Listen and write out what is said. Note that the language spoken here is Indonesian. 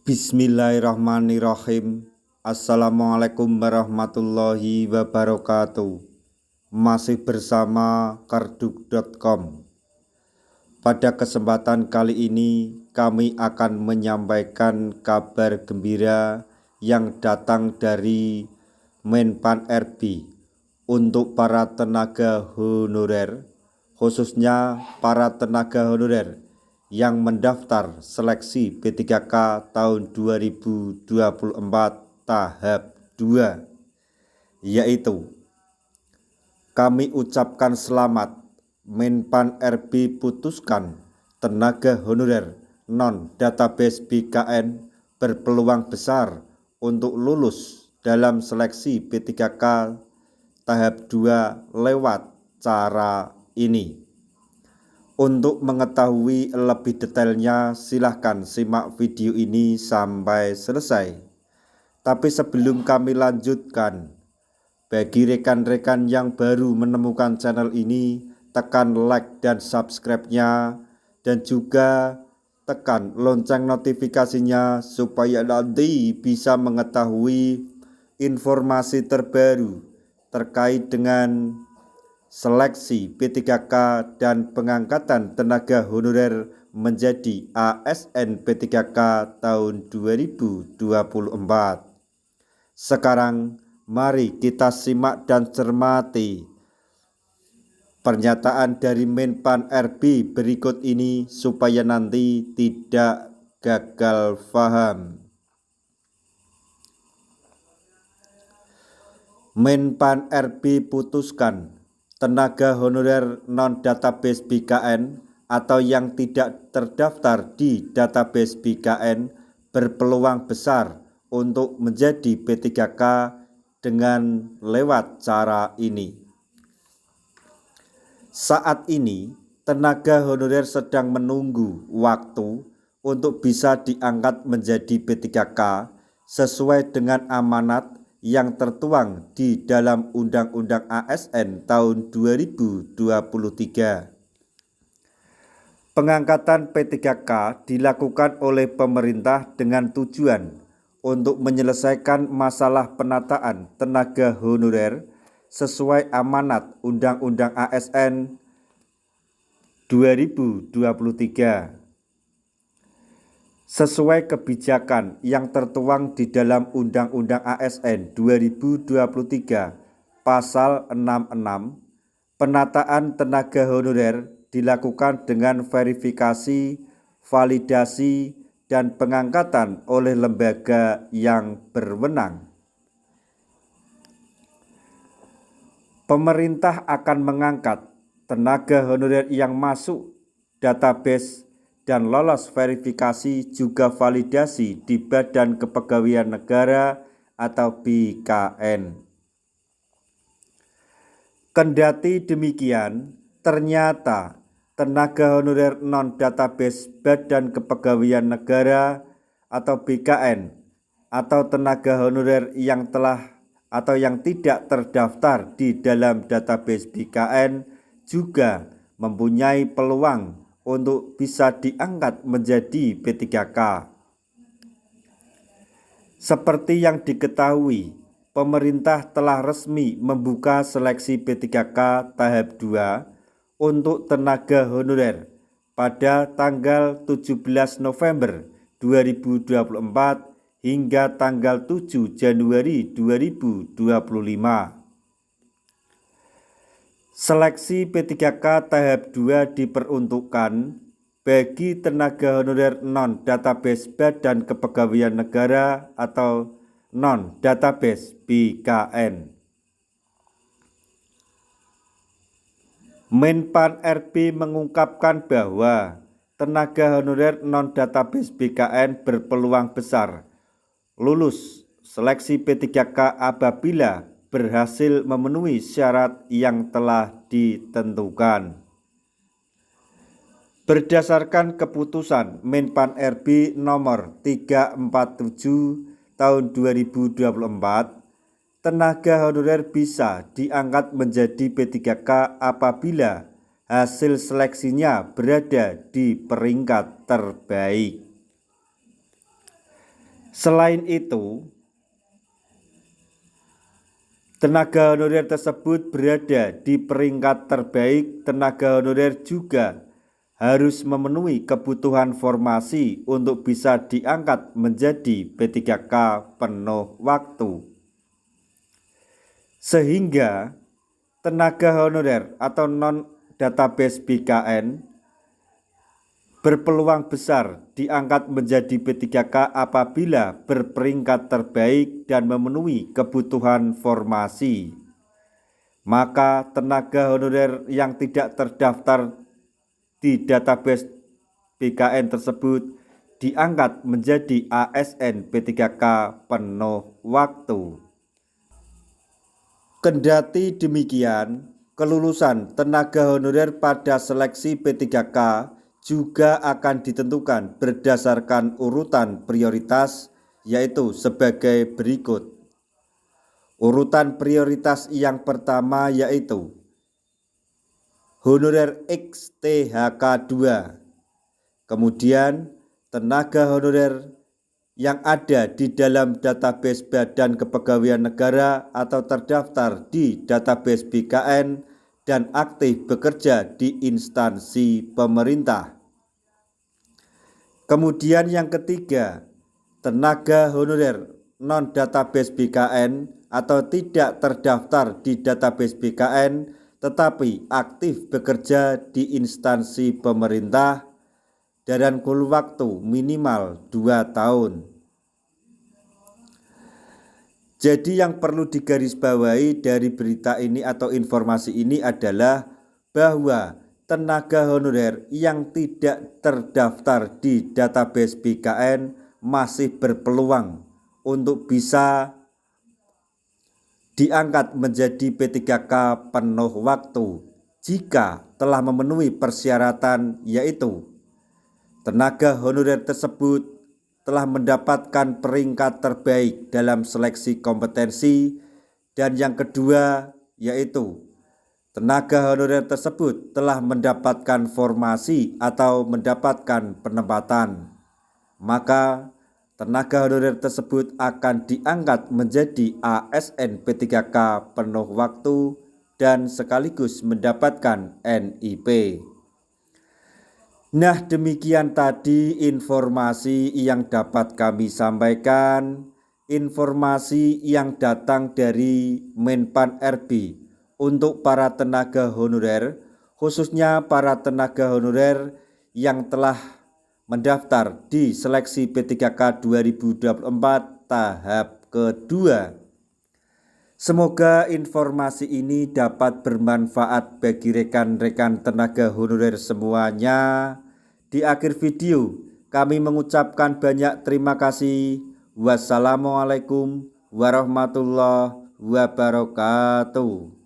Bismillahirrahmanirrahim. Assalamualaikum warahmatullahi wabarakatuh. Masih bersama karduk.com. Pada kesempatan kali ini kami akan menyampaikan kabar gembira yang datang dari Menpan RB untuk para tenaga honorer, khususnya para tenaga honorer yang mendaftar seleksi P3K tahun 2024 tahap 2, yaitu kami ucapkan selamat. Menpan RB putuskan tenaga honorer non-database BKN berpeluang besar untuk lulus dalam seleksi P3K tahap 2 lewat cara ini. Untuk mengetahui lebih detailnya, silahkan simak video ini sampai selesai. Tapi sebelum kami lanjutkan, bagi rekan-rekan yang baru menemukan channel ini, tekan like dan subscribe-nya, dan juga tekan lonceng notifikasinya supaya nanti bisa mengetahui informasi terbaru terkait dengan seleksi P3K dan pengangkatan tenaga honorer menjadi ASN P3K tahun 2024. Sekarang mari kita simak dan cermati pernyataan dari Menpan RB berikut ini supaya nanti tidak gagal paham. Menpan RB putuskan tenaga honorer non-database BKN atau yang tidak terdaftar di database BKN berpeluang besar untuk menjadi P3K dengan lewat cara ini. Saat ini, tenaga honorer sedang menunggu waktu untuk bisa diangkat menjadi P3K sesuai dengan amanat yang tertuang di dalam Undang-Undang ASN tahun 2023. Pengangkatan P3K dilakukan oleh pemerintah dengan tujuan untuk menyelesaikan masalah penataan tenaga honorer sesuai amanat Undang-Undang ASN 2023. Sesuai kebijakan yang tertuang di dalam Undang-Undang ASN 2023 Pasal 66, penataan tenaga honorer dilakukan dengan verifikasi, validasi, dan pengangkatan oleh lembaga yang berwenang. Pemerintah akan mengangkat tenaga honorer yang masuk database dan lolos verifikasi juga validasi di Badan Kepegawaian Negara atau BKN. Kendati demikian, ternyata tenaga honorer non-database Badan Kepegawaian Negara atau BKN atau tenaga honorer yang telah atau yang tidak terdaftar di dalam database BKN juga mempunyai peluang untuk bisa diangkat menjadi P3K. Seperti yang diketahui, pemerintah telah resmi membuka seleksi P3K tahap 2 untuk tenaga honorer pada tanggal 17 November 2024 hingga tanggal 7 Januari 2025. Seleksi P3K tahap 2 diperuntukkan bagi tenaga honorer non-database Badan Kepegawaian Negara atau non-database BKN. Menpan RB mengungkapkan bahwa tenaga honorer non-database BKN berpeluang besar lulus seleksi P3K apabila berhasil memenuhi syarat yang telah ditentukan. Berdasarkan keputusan Menpan RB nomor 347 tahun 2024, tenaga honorer bisa diangkat menjadi P3K apabila hasil seleksinya berada di peringkat terbaik. Selain itu, tenaga honorer tersebut berada di peringkat terbaik. Tenaga honorer juga harus memenuhi kebutuhan formasi untuk bisa diangkat menjadi P3K penuh waktu. Sehingga tenaga honorer atau non-database BKN berpeluang besar diangkat menjadi P3K apabila berperingkat terbaik dan memenuhi kebutuhan formasi. Maka tenaga honorer yang tidak terdaftar di database BKN tersebut diangkat menjadi ASN P3K penuh waktu. Kendati demikian, kelulusan tenaga honorer pada seleksi P3K juga akan ditentukan berdasarkan urutan prioritas, yaitu sebagai berikut. Urutan prioritas yang pertama yaitu honorer XTHK 2, kemudian tenaga honorer yang ada di dalam database Badan Kepegawaian Negara atau terdaftar di database BKN dan aktif bekerja di instansi pemerintah. Kemudian yang ketiga, tenaga honorer non-database BKN atau tidak terdaftar di database BKN tetapi aktif bekerja di instansi pemerintah dan kurun waktu minimal 2 tahun. Jadi yang perlu digarisbawahi dari berita ini atau informasi ini adalah bahwa tenaga honorer yang tidak terdaftar di database BKN masih berpeluang untuk bisa diangkat menjadi P3K penuh waktu jika telah memenuhi persyaratan, yaitu tenaga honorer tersebut telah mendapatkan peringkat terbaik dalam seleksi kompetensi, dan yang kedua yaitu tenaga honorer tersebut telah mendapatkan formasi atau mendapatkan penempatan. Maka tenaga honorer tersebut akan diangkat menjadi ASN P3K penuh waktu dan sekaligus mendapatkan NIP. Nah, demikian tadi informasi yang dapat kami sampaikan, informasi yang datang dari Menpan RB untuk para tenaga honorer, khususnya para tenaga honorer yang telah mendaftar di seleksi P3K 2024 tahap kedua. Semoga informasi ini dapat bermanfaat bagi rekan-rekan tenaga honorer semuanya. Di akhir video, kami mengucapkan banyak terima kasih. Wassalamualaikum warahmatullahi wabarakatuh.